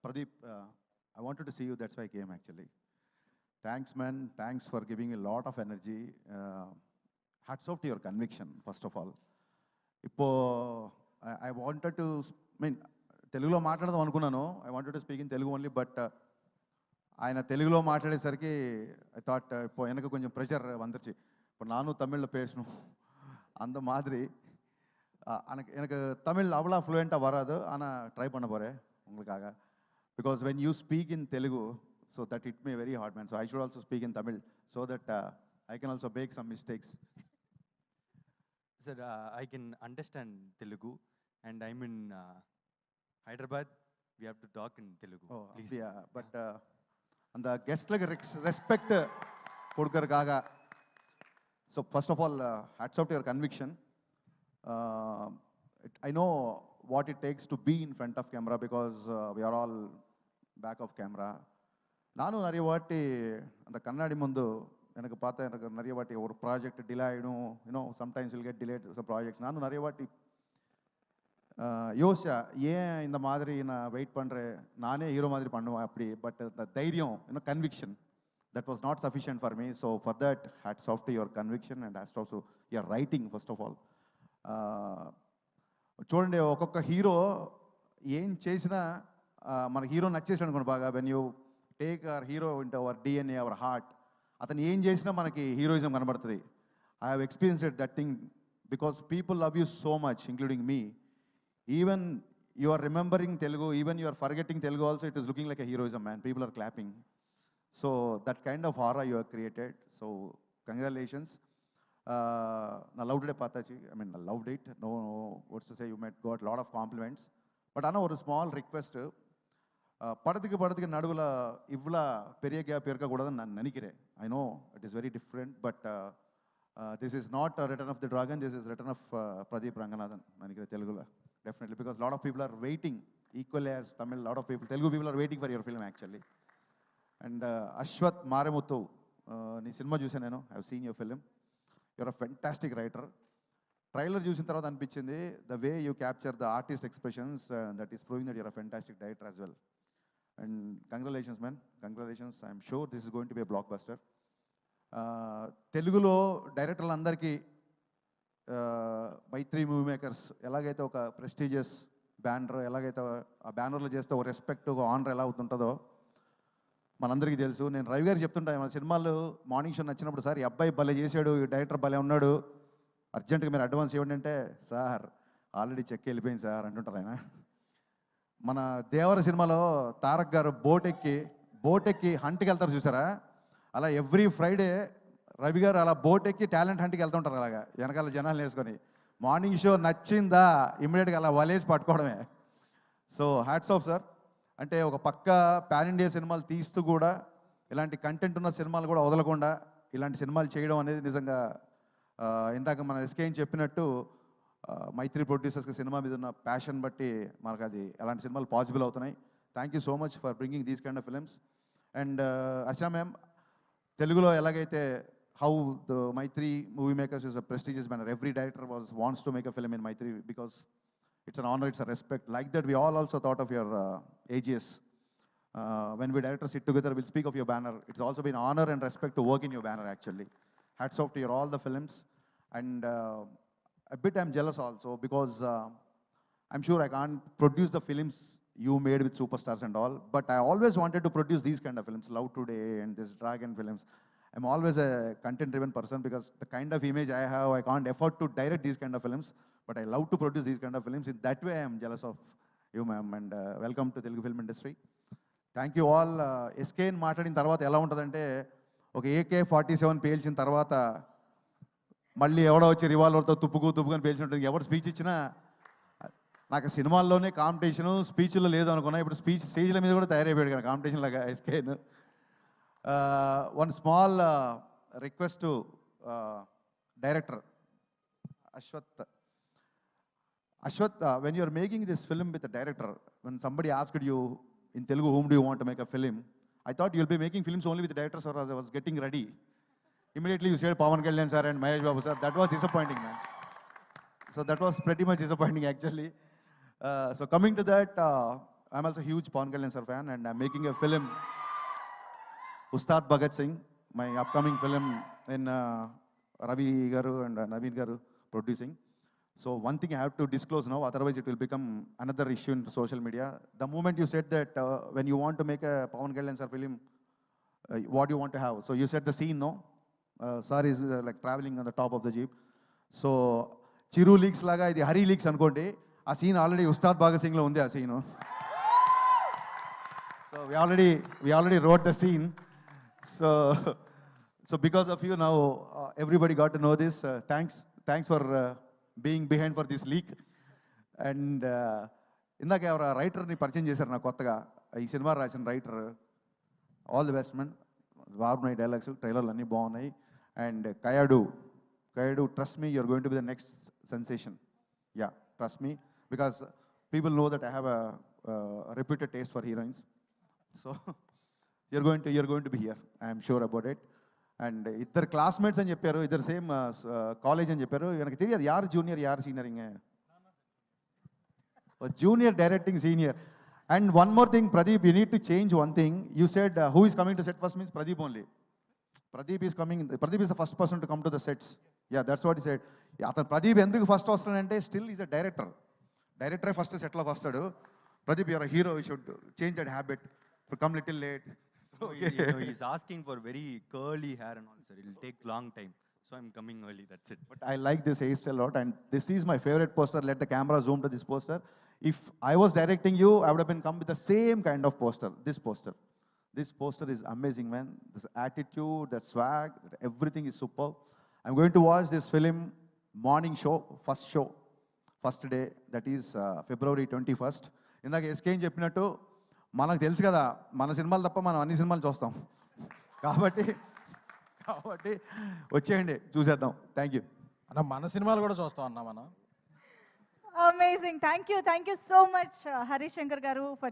Pradeep, I wanted to see you. That's why I came actually. Thanks, man. Thanks for giving a lot of energy. Hats off to your conviction, first of all. Ipo, I wanted to, I mean, తెలుగులో మాట్లాడదాం అనుకున్నాను. I wanted to speak in Telugu only, but ఆయన తెలుగులో మాట్లాడేసరికి I thought இப்போ எனக்கு கொஞ்சம் pressure வந்துருச்சு. இப்போ நானும் தமிழில் பேசணும் அந்த மாதிரி. எனக்கு தமிழ் அவ்வளோ ஃப்ளூயண்ட்டாக வராது, ஆனால் ட்ரை பண்ண போகிறேன் உங்களுக்காக. Because when you speak in Telugu, so that it may very hard man. So I should also speak in Tamil so that I can also make some mistakes. Sir, I can understand Telugu, and I'm in Hyderabad. We have to talk in Telugu. Oh, please. Yeah, but and the guest like respect kodukkarkaga. So first of all, hats off to your conviction. I know what it takes to be in front of camera because we are all back of camera. ನಾನು நிறைய வாட்டி அந்த கண்ணாடி முந்து எனக்கு பார்த்தா எனக்கு நிறைய வாட்டி ஒரு ப்ராஜெக்ட் டிலே ஆகிடும். You know sometimes will get delayed some projects. நானும் நிறைய வாட்டி யோசிச்சா ஏன் இந்த மாதிரி நான் வெயிட் பண்ணுறேன், நானே ஹீரோ மாதிரி பண்ணுவேன் அப்படி. பட் the தைரியம், conviction, that was not sufficient for me. So for that, hats off to your conviction and hats off to your writing, first of all. చూడండి, ఒక్కొక్క హీరో ఏం చేసినా మన హీరో నచ్చేసాడు అనుకోండి బాగా. When you take our hero into our DNA, our heart, అతను ఏం చేసినా మనకి హీరోయిజం కనబడుతుంది. I have experienced that thing because people love you so much, including me. Even you are remembering Telugu, even you are forgetting Telugu also, it is looking like a heroism, man. People are clapping. So that kind of aura you are created. So congratulations. I loved it, Patachi. I mean, I loved it. No, what's to say, you might got a lot of compliments. But Anna, one small request. Padadiki naduvula ivla periya gap irkakudadanu nanu nenikire. I know it is very different, but this is not a Return of the Dragon. This is Return of Pradeep Ranganathan nenikire Telugula. Definitely, because a lot of people are waiting, equally as Tamil. A lot of people, Telugu people are waiting for your film actually. And Ashwath Maremuthu, nee cinema chusanu nenu. I have seen your film. You're a fantastic writer. Trailer చూసిన తర్వాత అనిపించింది, the way you capture the artist expressions, that is proving that you're a fantastic director as well. And congratulations man, congratulations. I'm sure this is going to B a block buster. తెలుగులో డైరెక్టర్లు అందరికీ మైత్రి movie makers ఎలాగైతే ఒక prestigious banner, ఎలాగైతే ఆ బ్యానర్లు చేస్తే ఒక రెస్పెక్ట్, ఒక ఆనర్ ఎలా అవుతుంటుందో మనందరికీ తెలుసు. నేను రవి గారికి చెప్తుంటాను, మన సినిమాలు మార్నింగ్ షో నచ్చినప్పుడు, సార్ ఈ అబ్బాయి భలే చేశాడు, ఈ డైరెక్టర్ భలే ఉన్నాడు, అర్జెంటుగా మీరు అడ్వాన్స్ ఇవ్వండి అంటే, సార్ ఆల్రెడీ చెక్ వెళ్ళిపోయింది సార్ అంటుంటారు ఆయన. మన దేవర సినిమాలో తారక్ గారు బోట్ ఎక్కి హంట్కి వెళ్తారు చూసారా, అలా ఎవ్రీ ఫ్రైడే రవి గారు అలా బోట్ ఎక్కి టాలెంట్ హంట్కి వెళ్తుంటారు. అలాగా వెనకాల జనాలు వేసుకొని మార్నింగ్ షో నచ్చిందా ఇమ్మీడియట్గా అలా వలేసి పట్టుకోవడమే. So hats off sir. అంటే ఒక పక్క పాన్ ఇండియా సినిమాలు తీస్తూ కూడా ఇలాంటి కంటెంట్ ఉన్న సినిమాలు కూడా వదలకుండా ఇలాంటి సినిమాలు చేయడం అనేది నిజంగా, ఇందాక మన ఎస్కేని చెప్పినట్టు, మైత్రి ప్రొడ్యూసర్స్కి సినిమా మీద ఉన్న ప్యాషన్ బట్టి మనకు అది అలాంటి సినిమాలు పాసిబుల్ అవుతున్నాయి. Thank you so much for bringing these kind of films. And Archana ma'am, తెలుగులో ఎలాగైతే how the Mythri movie makers is a prestigious banner, every director wants to make a film in Mythri because it's an honor, it's a respect. Like that, we all also thought of your AGS. When we directors sit together, we'll speak of your banner. It's also been honor and respect to work in your banner, actually. Hats off to your all the films. And a bit I'm jealous also because I'm sure I can't produce the films you made with superstars and all, but I always wanted to produce these kind of films, Love Today and this Dragon films. I'm always a content-driven person because the kind of image I have, I can't afford to direct these kind of films, but I love to produce these kind of films. In that way, I am jealous of you, ma'am, and welcome to Telugu film industry. Thank you all. SKN మాట్లాడిన తర్వాత ఎలా ఉంటుందంటే, ఒక AK-47 పేల్చిన తర్వాత మళ్ళీ ఎవడో వచ్చి రివాల్వర్తో తుప్పుకొని పేల్చి ఉంటుంది. ఎవరు స్పీచ్ ఇచ్చినా, నాకు సినిమాల్లోనే కాంపిటీషను, స్పీచ్లో లేదు అనుకున్నా. ఇప్పుడు స్టేజ్ల మీద కూడా తయారైపోయాడు కదా కాంపిటీషన్ లాగా SKN. One small request to director Ashwath, when you are making this film with the director, when somebody asked you in Telugu, whom do you want to make a film, I thought you'll be making films only with the directors, or as I was getting ready, immediately you said Pawan Kalyan sir and Mahesh Babu sir. That was disappointing, man. So that was pretty much disappointing actually. So coming to that, I'm also a huge Pawan Kalyan sir fan, and I'm making a film, Ustad Bhagat Singh, my upcoming film in Ravi Garu and Naveen Garu producing. So one thing I have to disclose now, otherwise it will become another issue in social media. The moment you said that when you want to make a Pawan Kalyan sir film, what do you want to have? So you said the scene, no? Sir is like traveling on the top of the jeep. So Chiru leaks laga ఇది Hari leaks అనుకోండి, ఆ scene already Ustaad Bhagat సింగ్లో ఉంది ఆ scene. So we already wrote the scene. So because of you now, everybody got to know this. Thanks for being behind for this leak. And ఇందాక ఎవరు రైటర్ని పరిచయం చేశారు నాకు కొత్తగా, ఈ సినిమా రాసిన writer. All the best man, బాగున్నాయి డైలాగ్స్, ట్రైలర్లు అన్నీ బాగున్నాయి. And Kayadu, trust me, you're going to be the next sensation. Yeah, trust me, because people know that I have a reputed taste for heroines. So you're going to be here. I am sure about it. And ఇద్దరు classmates అని చెప్పారు, ఇద్దరు same college అని చెప్పారు. నాకు తెలియదు యారు junior యారు senior. Junior directing senior. And one more thing, Pradeep, you need to change one thing. You said who is coming to set first means Pradeep only. Pradeep is coming. Pradeep is the first person to come to the sets. Yeah, that's what he said. అతను ప్రదీప్ ఎందుకు first వస్తాడంటే still is a డైరెక్టరే first సెట్లోకి వస్తాడు. Pradeep your hero, you should change that habit, come little late. So, he's asking for very curly hair and all, sir. It'll take long time. So I'm coming early, that's it. But I like this hairstyle a lot, and this is my favorite poster. Let the camera zoom to this poster. If I was directing you, I would have been come with the same kind of poster. This poster is amazing, man. This attitude, the swag, everything is superb. I'm going to watch this film morning show, first day, that is February 21st. ఇందాక ఎస్కేం చెప్పినట్టు మనకు తెలుసు కదా, మన సినిమాలు తప్ప మనం అన్ని సినిమాలు చూస్తాం. కాబట్టి వచ్చేయండి, చూసేద్దాం. థ్యాంక్ యూ అన్న. మన సినిమాలు కూడా చూస్తాం అన్న మనం. Amazing. Thank you so much, Hari Shankar garu, for